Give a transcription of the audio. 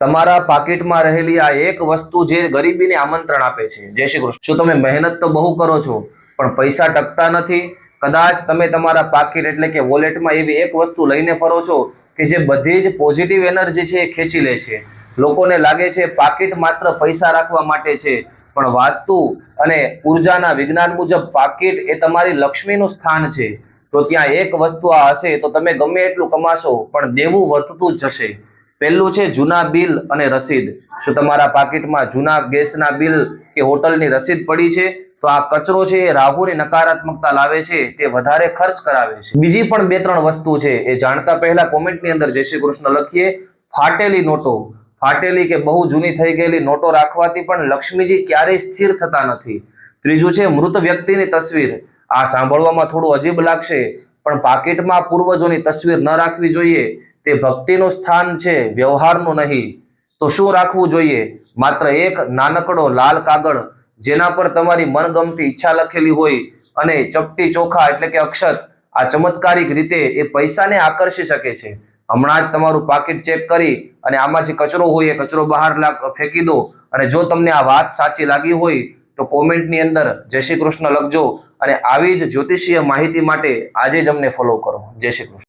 તમારા પાકીટમાં રહેલી આ એક વસ્તુ જે ગરીબીને આમંત્રણ આપે છે। જય શ્રી કૃષ્ણ। શું તમે મહેનત તો બહુ કરો છો પણ પૈસા ટકતા નથી? કદાચ તમે તમારા પાકીટ એટલે કે વોલેટમાં એવી એક વસ્તુ લઈને ફરો છો કે જે બધી જ પોઝિટિવ એનર્જી છે એ ખેંચી લે છે। લોકોને લાગે છે પાકીટ માત્ર પૈસા રાખવા માટે છે, પણ વાસ્તુ અને ઉર્જાના વિજ્ઞાન મુજબ પાકીટ એ તમારી લક્ષ્મીનું સ્થાન છે। તો ત્યાં એક વસ્તુ આ હશે તો તમે ગમે એટલું કમાશો પણ દેવું વધતું જ જશે। પહેલું છે જૂના બિલ અને રસીદ। શું તમારા પાકીટમાં જૂના ગેસના બિલ કે હોટલની રસીદ પડી છે? તો આ કચરો છે એ રાહુની નકારાત્મકતા લાવે છે, તે વધારે ખર્ચ કરાવે છે। બીજી પણ બે ત્રણ વસ્તુ છે એ જાણતા પહેલા કોમેન્ટની અંદર જય શ્રી કૃષ્ણ લખીએ। ફાટેલી નોટો, ફાટેલી કે બહુ જૂની થઈ ગયેલી નોટો રાખવાથી પણ લક્ષ્મીજી ક્યારેય સ્થિર થતા નથી। ત્રીજું છે મૃત વ્યક્તિની તસવીર। આ સાંભળવામાં થોડું અજીબ લાગશે પણ પાકીટમાં પૂર્વજોની તસવીર ન રાખવી જોઈએ। તે ભક્તિનું સ્થાન છે, વ્યવહારનું નહીં। તો શું રાખવું જોઈએ? માત્ર એક નાનકડો લાલ કાગળ જેના પર તમારી મનગમતી ઈચ્છા લખેલી હોય અને ચપટી ચોખા એટલે કે અક્ષત। આ ચમત્કારિક રીતે એ પૈસાને આકર્ષી શકે છે। હમણાં જ તમારું પાકીટ ચેક કરી અને આમાં જે કચરો હોય એ કચરો બહાર ફેંકી દો। અને જો તમને આ વાત સાચી લાગી હોય તો કોમેન્ટની અંદર જય શ્રી કૃષ્ણ લખજો અને આવી જ જ્યોતિષીય માહિતી માટે આજે જ અમને ફોલો કરો। જય શ્રી કૃષ્ણ।